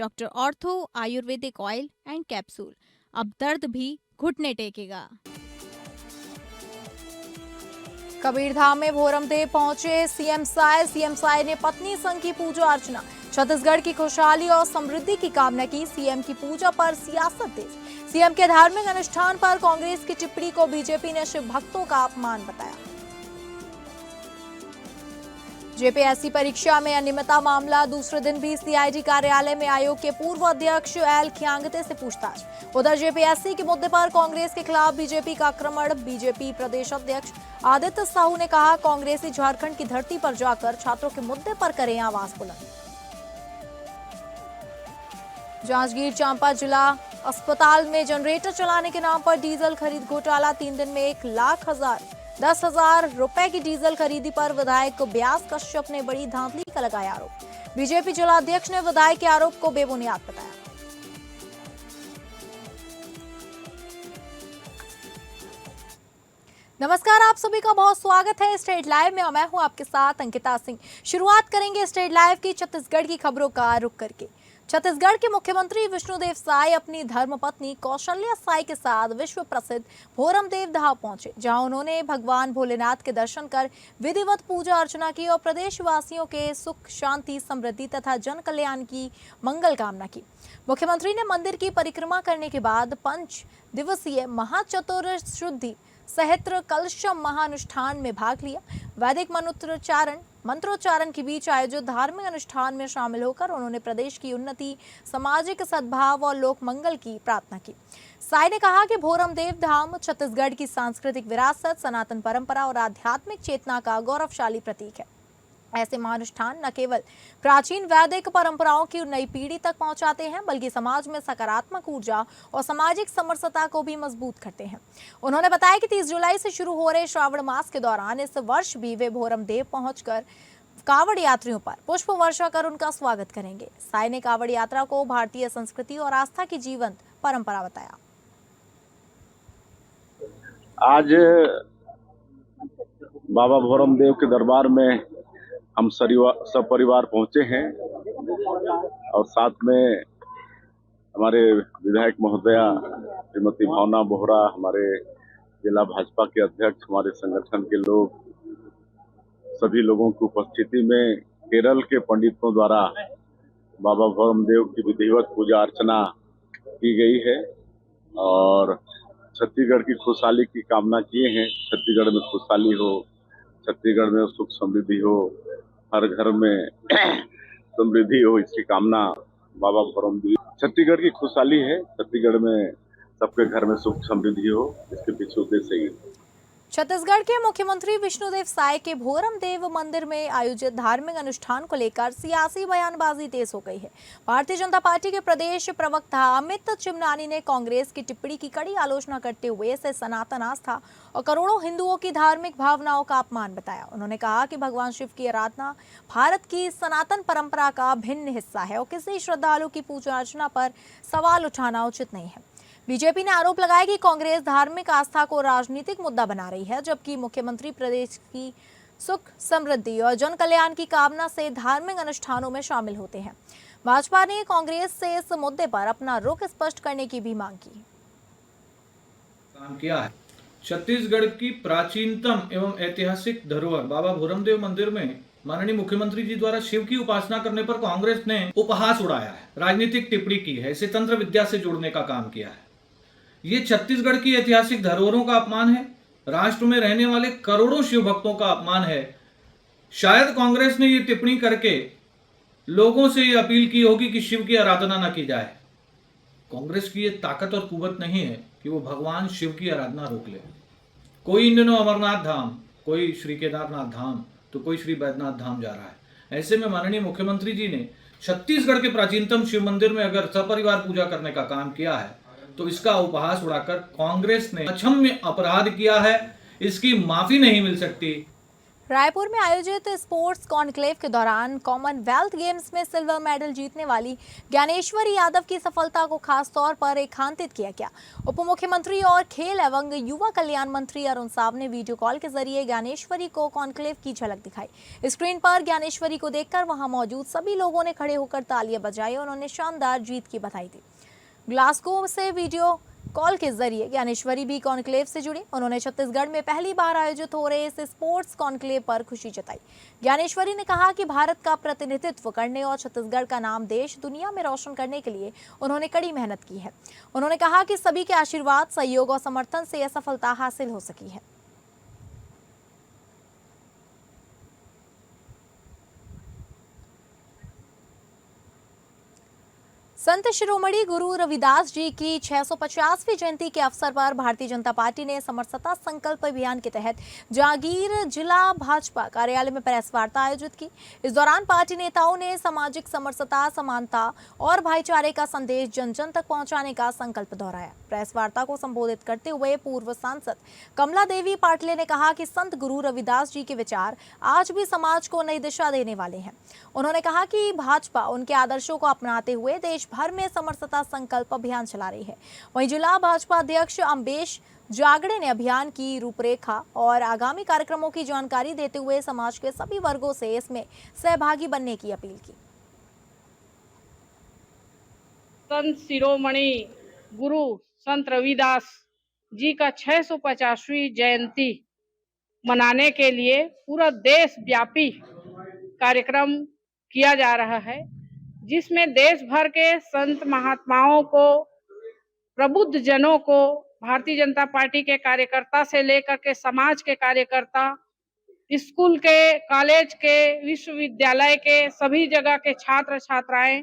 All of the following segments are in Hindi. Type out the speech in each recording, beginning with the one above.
Doctor ortho Ayurvedic oil and capsule. अब दर्द भी घुटने टेकेगा। कबीरधाम में भोरमदेव पहुंचे सीएम साय ने पत्नी संग की पूजा अर्चना। छत्तीसगढ़ की खुशहाली और समृद्धि की कामना की। सीएम की पूजा पर सियासत तेज। सीएम के धार्मिक अनुष्ठान पर कांग्रेस की टिप्पणी को बीजेपी ने शिव भक्तों का अपमान बताया। जेपीएससी परीक्षा में अनियमितता मामला दूसरे दिन भी सीआईडी कार्यालय में आयोग के पूर्व अध्यक्ष एल खियांगते से पूछताछ। उधर जेपीएससी के मुद्दे पर कांग्रेस के खिलाफ बीजेपी का आक्रमण। बीजेपी प्रदेश अध्यक्ष आदित्य साहू ने कहा, कांग्रेसी झारखंड की धरती पर जाकर छात्रों के मुद्दे पर करें आवाज बुलंद। जांजगीर चांपा जिला अस्पताल में जनरेटर चलाने के नाम पर डीजल खरीद घोटाला। 3 दिन में 1,10,000 रुपए की डीजल खरीदी पर विधायक व्यास कश्यप ने बड़ी धांधली का लगाया आरोप। बीजेपी जिलाध्यक्ष ने विधायक के आरोप को बेबुनियाद बताया। नमस्कार, आप सभी का बहुत स्वागत है स्टेट लाइव में और मैं हूं आपके साथ अंकिता सिंह। शुरुआत करेंगे स्टेट लाइव की छत्तीसगढ़ की खबरों का रुख करके। छत्तीसगढ़ के मुख्यमंत्री विष्णुदेव साय अपनी धर्मपत्नी कौशल्या साय के साथ विश्व प्रसिद्ध भोरमदेव धाम पहुंचे, जहां उन्होंने भगवान भोलेनाथ के दर्शन कर विधिवत पूजा अर्चना की और प्रदेशवासियों के सुख शांति समृद्धि तथा जन कल्याण की मंगल कामना की। मुख्यमंत्री ने मंदिर की परिक्रमा करने के बाद 5 दिवसीय महाचतुर्शुद्धि सहस्त्र कलशम महानुष्ठान में भाग लिया। वैदिक मंत्रोच्चारण के बीच आयोजित धार्मिक अनुष्ठान में शामिल होकर उन्होंने प्रदेश की उन्नति, सामाजिक सद्भाव और लोक मंगल की प्रार्थना की। साय ने कहा कि भोरमदेव धाम छत्तीसगढ़ की सांस्कृतिक विरासत, सनातन परंपरा और आध्यात्मिक चेतना का गौरवशाली प्रतीक है। ऐसे महानुष्ठान न केवल प्राचीन वैदिक परंपराओं की नई पीढ़ी तक पहुंचाते हैं, बल्कि समाज में सकारात्मक ऊर्जा और सामाजिक समरसता को भी मजबूत करते हैं। उन्होंने बताया कि 30 जुलाई से शुरू हो रहे श्रावण मास के दौरान इस वर्ष भी वे भोरमदेव पहुंचकर कावड़ यात्रियों पर पुष्प वर्षा कर उनका स्वागत करेंगे। साय ने कावड़ यात्रा को भारतीय संस्कृति और आस्था की जीवंत परंपरा बताया। आज बाबा भोरमदेव के दरबार में हम सब परिवार पहुंचे हैं और साथ में हमारे विधायक महोदया श्रीमती भावना बोहरा, हमारे जिला भाजपा के अध्यक्ष, हमारे संगठन के लोग, सभी लोगों की उपस्थिति में केरल के पंडितों द्वारा बाबा भोरमदेव की विधिवत पूजा अर्चना की गई है और छत्तीसगढ़ की खुशहाली की कामना किए हैं। छत्तीसगढ़ में खुशहाली हो, छत्तीसगढ़ में सुख समृद्धि हो, हर घर में समृद्धि हो, इसकी कामना बाबा भोरमदेव। छत्तीसगढ़ की खुशहाली है, छत्तीसगढ़ में सबके घर में सुख समृद्धि हो, इसके पीछे उद्देश्य ही। छत्तीसगढ़ के मुख्यमंत्री विष्णुदेव साय के भोरमदेव मंदिर में आयोजित धार्मिक अनुष्ठान को लेकर सियासी बयानबाजी तेज हो गई है। भारतीय जनता पार्टी के प्रदेश प्रवक्ता अमित चिमनानी ने कांग्रेस की टिप्पणी की कड़ी आलोचना करते हुए इसे सनातन आस्था और करोड़ों हिंदुओं की धार्मिक भावनाओं का अपमान बताया। उन्होंने कहा कि भगवान शिव की आराधना भारत की सनातन परंपरा का भिन्न हिस्सा है और किसी श्रद्धालु की पूजा अर्चना पर सवाल उठाना उचित नहीं है। बीजेपी ने आरोप लगाया कि कांग्रेस धार्मिक आस्था को राजनीतिक मुद्दा बना रही है, जबकि मुख्यमंत्री प्रदेश की सुख समृद्धि और जन कल्याण की कामना से धार्मिक अनुष्ठानों में शामिल होते हैं। भाजपा ने कांग्रेस से इस मुद्दे पर अपना रुख स्पष्ट करने की भी मांग की। काम किया है। छत्तीसगढ़ की प्राचीनतम एवं ऐतिहासिक धरोहर बाबा भोरमदेव मंदिर में माननीय मुख्यमंत्री जी द्वारा शिव की उपासना करने पर कांग्रेस ने उपहास उड़ाया है, राजनीतिक टिप्पणी की है, इसे तंत्र विद्या से जोड़ने का काम किया है। ये छत्तीसगढ़ की ऐतिहासिक धरोहरों का अपमान है, राष्ट्र में रहने वाले करोड़ों शिव भक्तों का अपमान है। शायद कांग्रेस ने ये टिप्पणी करके लोगों से ये अपील की होगी कि शिव की आराधना न की जाए। कांग्रेस की ये ताकत और कुवत नहीं है कि वो भगवान शिव की आराधना रोक ले। कोई इन दिनों अमरनाथ धाम, कोई श्री केदारनाथ धाम, तो कोई श्री बैद्यनाथ धाम जा रहा है। ऐसे में माननीय मुख्यमंत्री जी ने छत्तीसगढ़ के प्राचीनतम शिव मंदिर में अगर सपरिवार पूजा करने का काम किया है तो इसका उपहास उड़ाकर कांग्रेस ने अक्षम्य अपराध किया है, इसकी माफी नहीं मिल सकती। रायपुर में आयोजित स्पोर्ट्स कॉन्क्लेव के दौरान कॉमनवेल्थ गेम्स में सिल्वर मेडल जीतने वाली ज्ञानेश्वरी यादव की सफलता को खास तौर पर रेखांकित किया गया। उप मुख्यमंत्री और खेल एवं युवा कल्याण मंत्री अरुण साव ने वीडियो कॉल के जरिए ज्ञानेश्वरी को कॉन्क्लेव की झलक दिखाई। स्क्रीन पर ज्ञानेश्वरी को देखकर वहां मौजूद सभी लोगों ने खड़े होकर तालियां बजाई और उन्होंने शानदार जीत की बधाई दी। ग्लासगो से वीडियो कॉल के जरिए ज्ञानेश्वरी भी कॉन्क्लेव से जुड़े। उन्होंने छत्तीसगढ़ में पहली बार आयोजित हो रहे इस स्पोर्ट्स कॉन्क्लेव पर खुशी जताई। ज्ञानेश्वरी ने कहा कि भारत का प्रतिनिधित्व करने और छत्तीसगढ़ का नाम देश दुनिया में रोशन करने के लिए उन्होंने कड़ी मेहनत की है। उन्होंने कहा कि सभी के आशीर्वाद, सहयोग और समर्थन से यह सफलता हासिल हो सकी है। संत शिरोमणि गुरु रविदास जी की 650वीं जयंती के अवसर पर भारतीय जनता पार्टी ने समरसता संकल्प अभियान के तहत जागीर जिला भाजपा कार्यालय में प्रेस वार्ता आयोजित की। इस दौरान पार्टी नेताओं ने सामाजिक समरसता, समानता और भाईचारे का संदेश जन जन तक पहुंचाने का संकल्प दोहराया। प्रेस वार्ता को संबोधित करते हुए पूर्व सांसद कमला देवी पाटले ने कहा कि संत गुरु रविदास जी के विचार आज भी समाज को नई दिशा देने वाले हैं। उन्होंने कहा कि भाजपा उनके आदर्शों को अपनाते हुए देश भर में समरसता संकल्प अभियान चला रही है। वहीं जिला भाजपा अध्यक्ष अम्बेश जागड़े ने अभियान की रूपरेखा और आगामी कार्यक्रमों की जानकारी देते हुए समाज के सभी वर्गों से इसमें सहभागी बनने की अपील की। संत शिरोमणि गुरु संत रविदास जी का 650वीं जयंती मनाने के लिए पूरा देश व्यापी कार्यक्रम किया जा रहा है, जिसमें देश भर के संत महात्माओं को, प्रबुद्ध जनों को, भारतीय जनता पार्टी के कार्यकर्ता से लेकर के समाज के कार्यकर्ता, स्कूल के, कॉलेज के, विश्वविद्यालय के, सभी जगह के छात्र छात्राएं,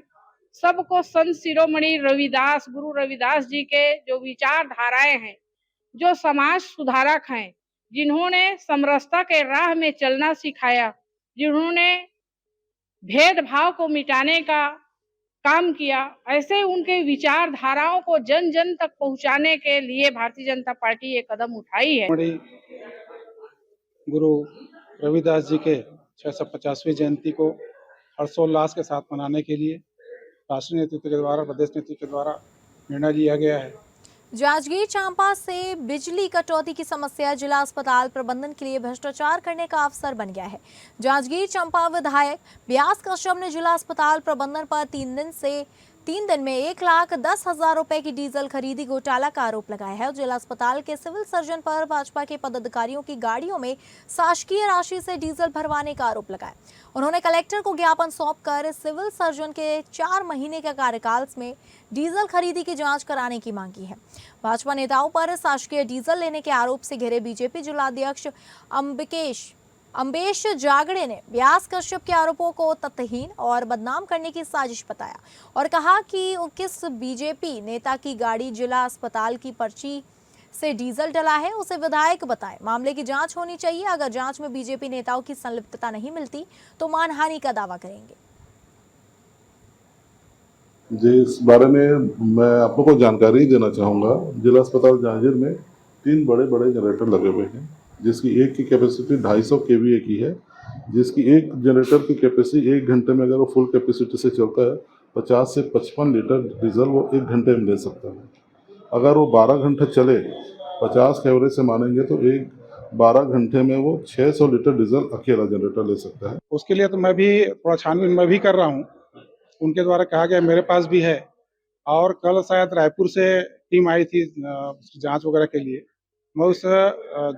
सबको संत शिरोमणि रविदास, गुरु रविदास जी के जो विचारधाराएं हैं, जो समाज सुधारक हैं, जिन्होंने समरसता के राह में चलना सिखाया, जिन्होंने भेदभाव को मिटाने का काम किया, ऐसे उनके विचारधाराओं को जन जन तक पहुंचाने के लिए भारतीय जनता पार्टी ये कदम उठाई है। गुरु रविदास जी के 650वीं जयंती को हर्षोल्लास के साथ मनाने के लिए राष्ट्रीय नेतृत्व के द्वारा, प्रदेश नेतृत्व के द्वारा निर्णय लिया गया है। जांजगीर चांपा से बिजली कटौती की समस्या जिला अस्पताल प्रबंधन के लिए भ्रष्टाचार करने का अवसर बन गया है। जांजगीर चांपा विधायक व्यास कश्यप ने जिला अस्पताल प्रबंधन पर 3 दिन में 1,10,000 रुपए की डीजल खरीदी घोटाला का आरोप लगाया है और जिला अस्पताल के सिविल सर्जन पर भाजपा के पदाधिकारियों की गाड़ियों में शासकीय राशि से डीजल भरवाने का आरोप लगाया। उन्होंने कलेक्टर को ज्ञापन सौंपकर सिविल सर्जन के 4 महीने के कार्यकाल में डीजल खरीदी की जांच कराने की मांग की है। भाजपा नेताओं पर शासकीय डीजल लेने के आरोप से घिरे बीजेपी जिलाध्यक्ष अम्बेश जागड़े ने व्यास कश्यप के आरोपों को तथ्यहीन और बदनाम करने की साजिश बताया और कहा कि किस बीजेपी नेता की गाड़ी जिला अस्पताल की पर्ची से डीजल डला है उसे विधायक बताएं। मामले की जांच होनी चाहिए। अगर जांच में बीजेपी नेताओं की संलिप्तता नहीं मिलती तो मानहानि का दावा करेंगे। जी, इस बारे में मैं आप लोगों को जानकारी देना चाहूँगा। जिला अस्पताल जांजगीर में 3 बड़े बड़े जनरेटर लगे हुए हैं, जिसकी एक की कैपेसिटी 250 kVA की है, जिसकी एक जनरेटर की कैपेसिटी 1 घंटे में अगर वो फुल कैपेसिटी से चलता है 50 से 55 लीटर डीजल वो 1 घंटे में ले सकता है। अगर वो 12 घंटे चले, 50 के एवरेज से मानेंगे तो 12 घंटे में वो 600 लीटर डीजल अकेला जनरेटर ले सकता है। उसके लिए तो मैं भी थोड़ा छानबीन मैं भी कर रहा हूँ। उनके द्वारा कहा गया मेरे पास भी है और कल शायद रायपुर से टीम आई थी जांच वगैरह के लिए। मैं उस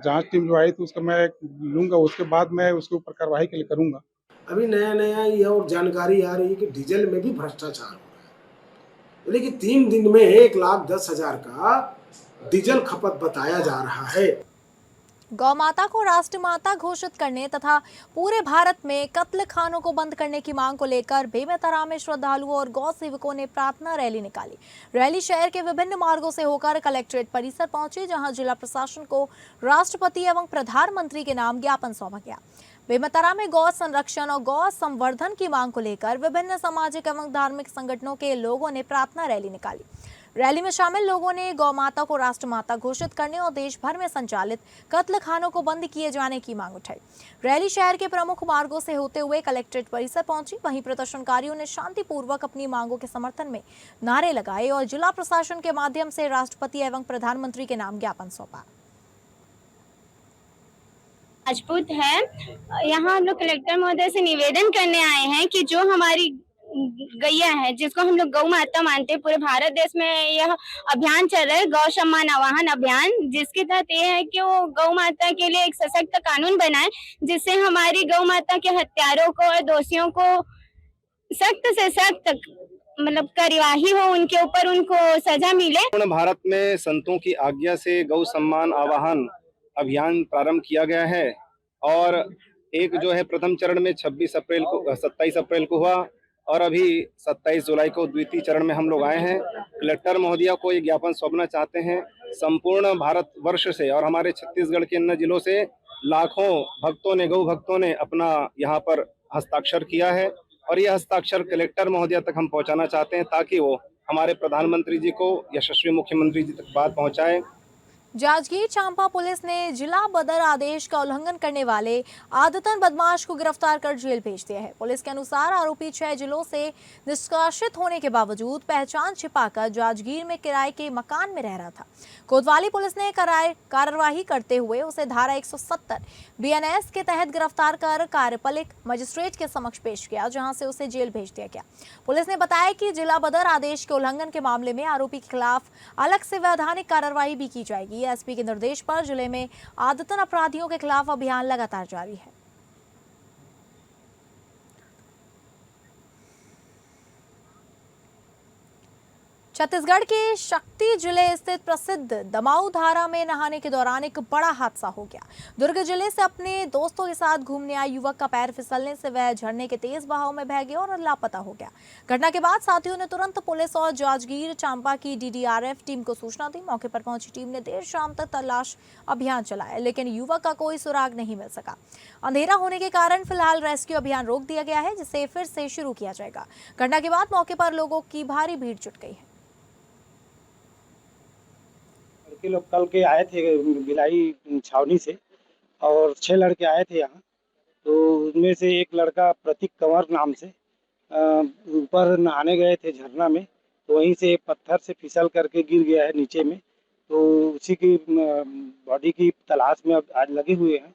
जांच टीम जो आई थी उसका मैं लूँगा, उसके बाद मैं उसके ऊपर कार्रवाई के लिए करूँगा। अभी नया ये और जानकारी आ रही है कि डीजल में भी भ्रष्टाचार हो रहा है, लेकिन 3 दिन में 1,10,000 का डीजल खपत बताया जा रहा है। गौ माता को राष्ट्रमाता घोषित करने तथा पूरे भारत में कत्ल खानों को बंद करने की मांग को लेकर बेमेतरा में श्रद्धालुओं और गौ सेवकों ने प्रार्थना रैली निकाली। रैली शहर के विभिन्न मार्गों से होकर कलेक्ट्रेट परिसर पहुंची, जहां जिला प्रशासन को राष्ट्रपति एवं प्रधानमंत्री के नाम ज्ञापन सौंपा गया। बेमेतरा में गौ संरक्षण और गौ संवर्धन की मांग को लेकर विभिन्न सामाजिक एवं धार्मिक संगठनों के लोगों ने प्रार्थना रैली निकाली। रैली में शामिल लोगों ने गौ माता को राष्ट्रमाता घोषित करने और देश भर में संचालित कत्ल खानों को बंद किए जाने की मांग उठाई। रैली शहर के प्रमुख मार्गों से होते हुए कलेक्ट्रेट परिसर पहुंची। वहीं प्रदर्शनकारियों ने शांतिपूर्वक अपनी मांगों के समर्थन में नारे लगाए और जिला प्रशासन के माध्यम से राष्ट्रपति एवं प्रधानमंत्री के नाम ज्ञापन सौंपा। राजपूत है, यहाँ हम लोग कलेक्टर महोदय से निवेदन करने आए हैं कि जो हमारी गैया है, जिसको हम लोग गौ माता मानते हैं, पूरे भारत देश में यह अभियान चल रहा है, गौ सम्मान आवाहन अभियान, जिसके तहत ये है कि वो गौ माता के लिए एक सशक्त कानून बनाए, जिससे हमारी गौ माता के हत्यारों को और दोषियों को सख्त से सख्त मतलब कार्यवाही हो, उनके ऊपर उनको सजा मिले। पूर्ण भारत में संतों की आज्ञा से गौ सम्मान आवाहन अभियान प्रारंभ किया गया है और एक जो है प्रथम चरण में 27 अप्रैल को हुआ और अभी 27 जुलाई को द्वितीय चरण में हम लोग आए हैं। कलेक्टर महोदया को ये ज्ञापन सौंपना चाहते हैं। संपूर्ण भारत वर्ष से और हमारे छत्तीसगढ़ के अन्य जिलों से लाखों भक्तों ने, गौ भक्तों ने अपना यहाँ पर हस्ताक्षर किया है और यह हस्ताक्षर कलेक्टर महोदया तक हम पहुँचाना चाहते हैं ताकि वो हमारे प्रधानमंत्री जी को, यशस्वी मुख्यमंत्री जी तक बात पहुँचाए। जांजगीर चांपा पुलिस ने जिला बदर आदेश का उल्लंघन करने वाले आदतन बदमाश को गिरफ्तार कर जेल भेज दिया है। पुलिस के अनुसार आरोपी 6 जिलों से निष्कासित होने के बावजूद पहचान छिपाकर जांजगीर में किराए के मकान में रह रहा था। कोतवाली पुलिस ने कार्रवाई करते हुए उसे धारा 170 BNS के तहत गिरफ्तार कर कार्यपालिक मजिस्ट्रेट के समक्ष पेश किया, जहां से उसे जेल भेज दिया गया। पुलिस ने बताया कि जिला बदर आदेश के उल्लंघन के मामले में आरोपी के खिलाफ अलग से वैधानिक कार्रवाई भी की जाएगी। एसपी के निर्देश पर जिले में आदतन अपराधियों के खिलाफ अभियान लगातार जारी है। छत्तीसगढ़ के शक्ति जिले स्थित प्रसिद्ध दमाऊ धारा में नहाने के दौरान एक बड़ा हादसा हो गया। दुर्ग जिले से अपने दोस्तों के साथ घूमने आए युवक का पैर फिसलने से वह झरने के तेज बहाव में बह गया और लापता हो गया। घटना के बाद साथियों ने तुरंत पुलिस और जांजगीर चांपा की DDRF टीम को सूचना दी। मौके पर पहुंची टीम ने देर शाम तक तलाश अभियान चलाया, लेकिन युवक का कोई सुराग नहीं मिल सका। अंधेरा होने के कारण फिलहाल रेस्क्यू अभियान रोक दिया गया है, जिसे फिर से शुरू किया जाएगा। घटना के बाद मौके पर लोगों की भारी भीड़ जुट गई है। लड़के लोग कल के आए थे भिलाई छावनी से और 6 लड़के आए थे यहाँ। तो उनमें से एक लड़का प्रतीक कंवर नाम से ऊपर नहाने गए थे झरना में, तो वहीं से पत्थर से फिसल करके गिर गया है नीचे में। तो उसी की बॉडी की तलाश में अब आज लगे हुए हैं।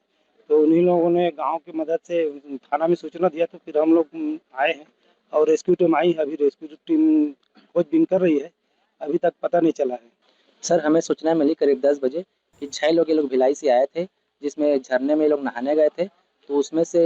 तो उन्हीं लोगों ने गांव की मदद से थाना में सूचना दिया, तो फिर हम लोग आए हैं और रेस्क्यू टीम आई है। अभी रेस्क्यू टीम खोजबीन कर रही है, अभी तक पता नहीं चला है। सर, हमें सूचना मिली करीब 10 बजे कि 6 लोग ये लोग भिलाई से आए थे, जिसमें झरने में ये लोग नहाने गए थे। तो उसमें से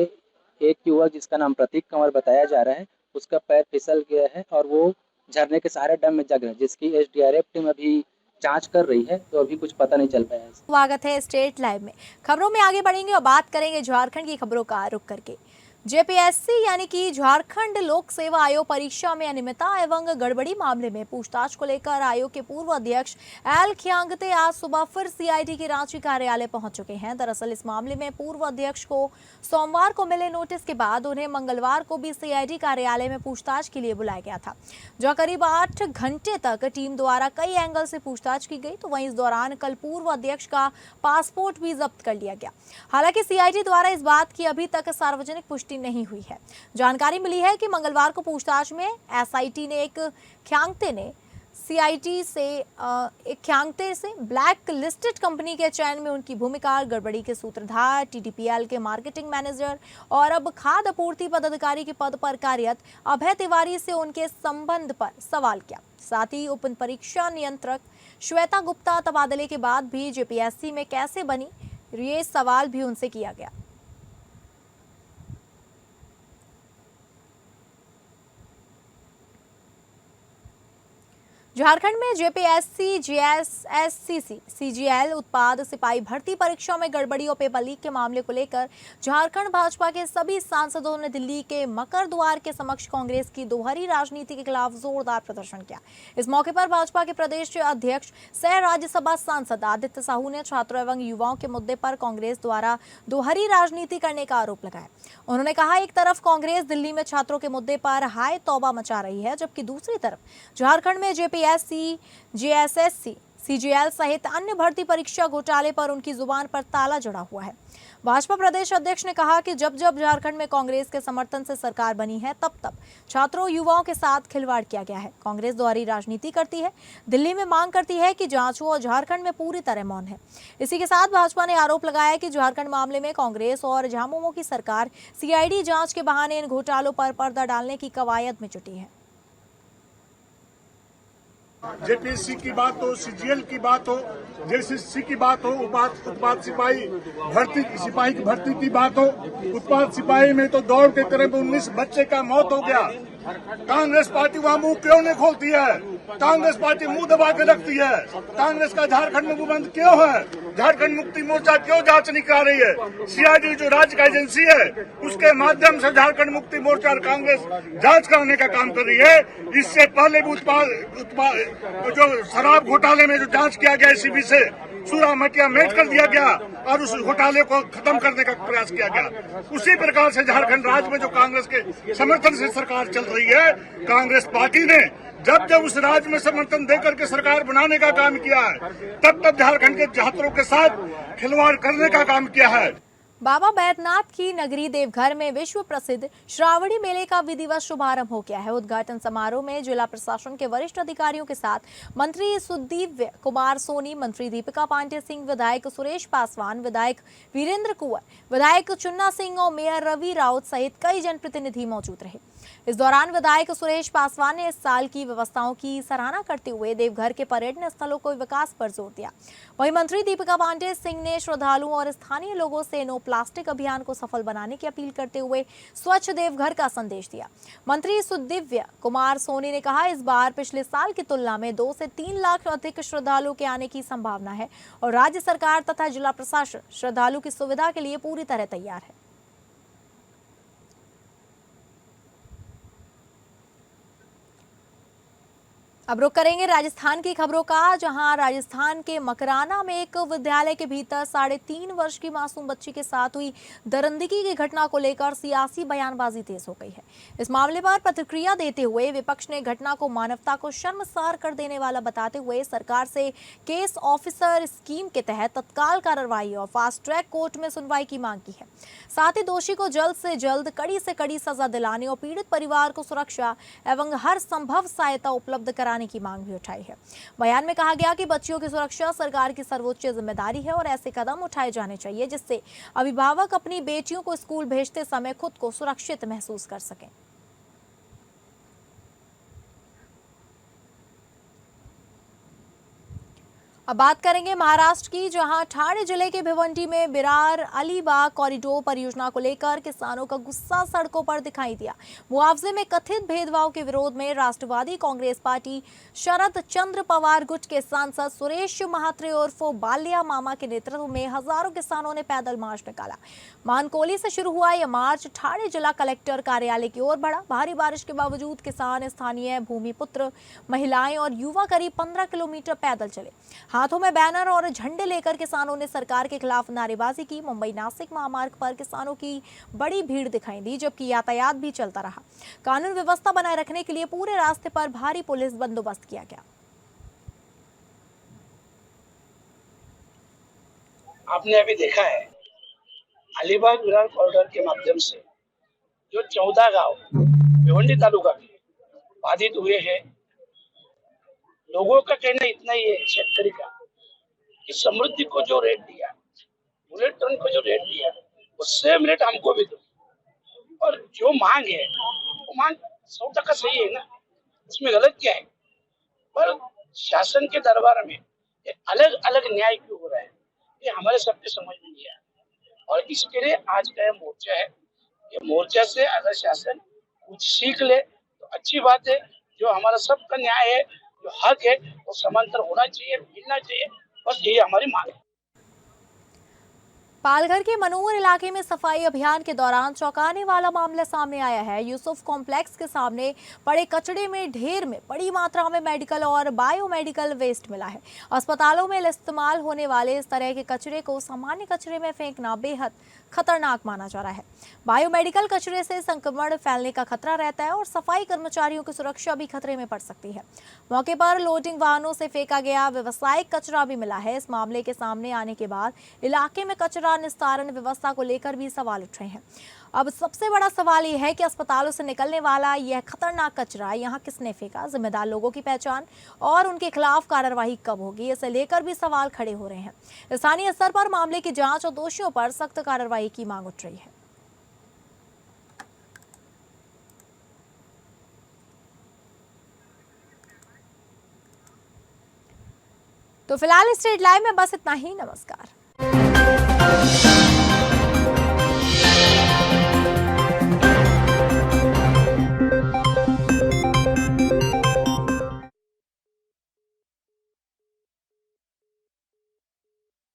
एक युवक जिसका नाम प्रतीक कंवर बताया जा रहा है, उसका पैर फिसल गया है और वो झरने के सहारे डैम में जा गए, जिसकी SDRF टीम अभी जांच कर रही है। तो अभी कुछ पता नहीं चल पाया है। स्वागत है स्टेट लाइव में। खबरों में आगे बढ़ेंगे और बात करेंगे झारखंड की खबरों का रुख करके। JPSC यानी कि झारखंड लोक सेवा आयोग परीक्षा में अनियमितता एवं गड़बड़ी मामले में पूछताछ को लेकर आयोग के पूर्व अध्यक्ष एल खियांगते आज सुबह फिर CID के रांची कार्यालय पहुंच चुके हैं। दरअसल इस मामले में पूर्व अध्यक्ष को सोमवार को मिले नोटिस के बाद उन्हें मंगलवार को भी CID कार्यालय में पूछताछ के लिए बुलाया गया था, जहां करीब 8 घंटे तक टीम द्वारा कई एंगल से पूछताछ की गई। तो वहीं इस दौरान कल पूर्व अध्यक्ष का पासपोर्ट भी जब्त कर लिया गया। हालांकि CID द्वारा इस बात की अभी तक सार्वजनिक पुष्टि नहीं हुई है। जानकारी मिली है कि मंगलवार को पूछताछ में SIT ने एक ख्यांगते से ब्लैक लिस्टेड कंपनी के चयन में उनकी भूमिका, गड़बड़ी के सूत्रधार, TDPL के मार्केटिंग मैनेजर और अब खाद्य आपूर्ति पदाधिकारी के पद पर कार्यरत अभय तिवारी से उनके संबंध पर सवाल किया। साथ ही उप परीक्षा नियंत्रक श्वेता गुप्ता तबादले के बाद भी JPSC में कैसे बनी, ये सवाल भी उनसे किया गया। झारखंड में JPSC, JSSCC, CGL उत्पाद सिपाही भर्ती परीक्षा में गड़बड़ी और पेपर लीक के मामले को लेकर झारखंड भाजपा के सभी सांसदों ने दिल्ली के मकर द्वार के समक्ष कांग्रेस की दोहरी राजनीति के खिलाफ जोरदार प्रदर्शन किया। इस मौके पर भाजपा के प्रदेश अध्यक्ष सह राज्यसभा सांसद आदित्य साहू ने छात्रों एवं युवाओं के मुद्दे पर कांग्रेस द्वारा दोहरी राजनीति करने का आरोप लगाया। उन्होंने कहा, एक तरफ कांग्रेस दिल्ली में छात्रों के मुद्दे पर हाय तौबा मचा रही है, जबकि दूसरी तरफ झारखंड में JPSC यूपीएससी, जेएसएससी, सीजीएल सहित अन्य भर्ती परीक्षा घोटाले पर उनकी जुबान पर ताला जड़ा हुआ है। भाजपा प्रदेश अध्यक्ष ने कहा कि जब जब झारखंड में कांग्रेस के समर्थन से सरकार बनी है, तब तब छात्रों युवाओं के साथ खिलवाड़ किया गया है। कांग्रेस दोहरी राजनीति करती है, दिल्ली में मांग करती है कि जांच हो और झारखंड में पूरी तरह मौन है। इसी के साथ भाजपा ने आरोप लगाया कि झारखंड मामले में कांग्रेस और झामुमो की सरकार सीआईडी जांच के बहाने इन घोटालों पर पर्दा डालने की कवायद में जुटी है। जेपीएससी की बात हो, सीजीएल की बात हो, जेएसएससी की बात हो, उत्पाद सिपाही की भर्ती की बात हो। उत्पाद सिपाही में तो दौड़ के करीब 19 बच्चे का मौत हो गया। कांग्रेस पार्टी वहाँ मुंह क्यों नहीं खोलती है? कांग्रेस पार्टी मुंह दबा के रखती है। कांग्रेस का झारखंड में मुंह बंद क्यों है? झारखंड मुक्ति मोर्चा क्यों जांच नहीं करा रही है? सीआईडी जो राज्य का एजेंसी है, उसके माध्यम से झारखंड मुक्ति मोर्चा और कांग्रेस जांच कराने का काम कर रही है। इससे पहले भी जो शराब घोटाले में जो जांच किया गया एसीबी से, सूरा मटिया मेट कर दिया गया और उस घोटाले को खत्म करने का प्रयास किया गया। उसी प्रकार से झारखंड राज्य में जो कांग्रेस के समर्थन से सरकार चल रही है, कांग्रेस पार्टी ने जब जब उस राज्य में समर्थन देकर के सरकार बनाने का काम किया है, तब तब झारखंड के छात्रों के साथ खिलवाड़ करने का काम किया है। बाबा बैद्यनाथ की नगरी देवघर में विश्व प्रसिद्ध श्रावणी मेले का विधिवत शुभारंभ हो गया है। उद्घाटन समारोह में जिला प्रशासन के वरिष्ठ अधिकारियों के साथ मंत्री सुदिव्य कुमार सोनी, मंत्री दीपिका पांडे सिंह, विधायक सुरेश पासवान, विधायक वीरेंद्र कुंवर, विधायक चुन्ना सिंह और मेयर रवि राउत सहित कई जनप्रतिनिधि मौजूद रहे। इस दौरान विधायक सुरेश पासवान ने इस साल की व्यवस्थाओं की सराहना करते हुए देवघर के पर्यटन स्थलों को विकास पर जोर दिया। वहीं मंत्री दीपिका पांडे सिंह ने श्रद्धालुओं और स्थानीय लोगों से नो प्लास्टिक अभियान को सफल बनाने की अपील करते हुए स्वच्छ देवघर का संदेश दिया। मंत्री सुदिव्य कुमार सोनी ने कहा, इस बार पिछले साल की तुलना में 2 से 3 लाख अधिक श्रद्धालुओं के आने की संभावना है और राज्य सरकार तथा जिला प्रशासन श्रद्धालु की सुविधा के लिए पूरी तरह तैयार है। अब रुक करेंगे राजस्थान की खबरों का, जहां राजस्थान के मकराना में एक विद्यालय के भीतर 3.5 वर्ष की मासूम बच्ची के साथ हुई दरिंदगी की घटना को लेकर सियासी बयानबाजी तेज हो गई है। इस मामले पर प्रतिक्रिया देते हुए विपक्ष ने घटना को मानवता को शर्मसार कर देने वाला बताते हुए सरकार से केस ऑफिसर स्कीम के तहत तत्काल कार्रवाई और फास्ट ट्रैक कोर्ट में सुनवाई की मांग की है। साथ ही दोषी को जल्द से जल्द कड़ी से कड़ी सजा दिलाने और पीड़ित परिवार को सुरक्षा एवं हर संभव सहायता उपलब्ध कराने की मांग भी उठाई है। बयान में कहा गया कि बच्चियों की सुरक्षा सरकार की सर्वोच्च जिम्मेदारी है और ऐसे कदम उठाए जाने चाहिए जिससे अभिभावक अपनी बेटियों को स्कूल भेजते समय खुद को सुरक्षित महसूस कर सकें। अब बात करेंगे महाराष्ट्र की, जहां ठाणे जिले के भिवंडी में बिरार अलीबाग कॉरिडोर परियोजना को लेकर किसानों का गुस्सा सड़कों पर दिखाई दिया। मुआवजे में कथित भेदभाव के विरोध में राष्ट्रवादी कांग्रेस पार्टी शरद चंद्र पवार गुट के सांसद सुरेश महात्रे उर्फ बाल्या मामा के नेतृत्व में हजारों किसानों ने पैदल मार्च निकाला। मानकोली से शुरू हुआ यह मार्च ठाणे जिला कलेक्टर कार्यालय की ओर बढ़ा। भारी बारिश के बावजूद किसान, स्थानीय भूमिपुत्र, महिलाएं और युवा करीब 15 किलोमीटर पैदल चले। हाथों में बैनर और झंडे लेकर किसानों ने सरकार के खिलाफ नारेबाजी की। मुंबई नासिक महामार्ग पर किसानों की बड़ी भीड़ दिखाई दी, जबकि यातायात भी चलता रहा। कानून व्यवस्था बनाए रखने के लिए पूरे रास्ते पर भारी पुलिस बंदोबस्त किया गया। आपने अभी देखा है अलीबाग विरार कॉरिडोर के माध्यम से जो 14 गांव भिवंडी तालुका के बाधित हुए हैं। लोगों का कहना इतना ही है, शेतकरी का, कि समृद्धि को जो रेट दिया, बुलेट ट्रेन को जो रेट दिया, वो सेम रेट हमको भी दो। और जो मांग है वो मांग 100% सही है ना, उसमें गलत क्या है? पर शासन के दरबार में अलग अलग न्याय क्यों हो रहा है, ये हमारे सबके समझ में नहीं आया। और इसके लिए आज का मोर्चा है। ये मोर्चा से अगर शासन कुछ सीख ले तो अच्छी बात है। जो हमारा सबका न्याय है, जो हक है, वो समांतर होना चाहिए, मिलना चाहिए। बस यही हमारी मांग है। पालघर के मनूर इलाके में सफाई अभियान के दौरान चौंकाने वाला मामला सामने आया है। यूसुफ कॉम्प्लेक्स के सामने पड़े कचड़े में ढेर में बड़ी मात्रा में मेडिकल और बायोमेडिकल वेस्ट मिला है। अस्पतालों में इस्तेमाल होने वाले इस तरह के कचरे को सामान्य कचरे में फेंकना बेहद खतरनाक माना जा रहा है। बायोमेडिकल कचरे से संक्रमण फैलने का खतरा रहता है और सफाई कर्मचारियों की सुरक्षा भी खतरे में पड़ सकती है। मौके पर लोडिंग वाहनों से फेंका गया व्यावसायिक कचरा भी मिला है। इस मामले के सामने आने के बाद इलाके में कचरा निस्तारण व्यवस्था को लेकर भी सवाल उठ रहे हैं। अब सबसे बड़ा सवाल यह है कि अस्पतालों से निकलने वाला यह खतरनाक कचरा यहाँ किसने फेंका, जिम्मेदार लोगों की पहचान और उनके खिलाफ कार्रवाई कब होगी, इसे लेकर भी सवाल खड़े हो रहे हैं। स्थानीय स्तर पर मामले की जांच और दोषियों पर सख्त कार्रवाई की मांग उठ रही है। तो फिलहाल स्ट्रीट लाइव में बस इतना ही। नमस्कार।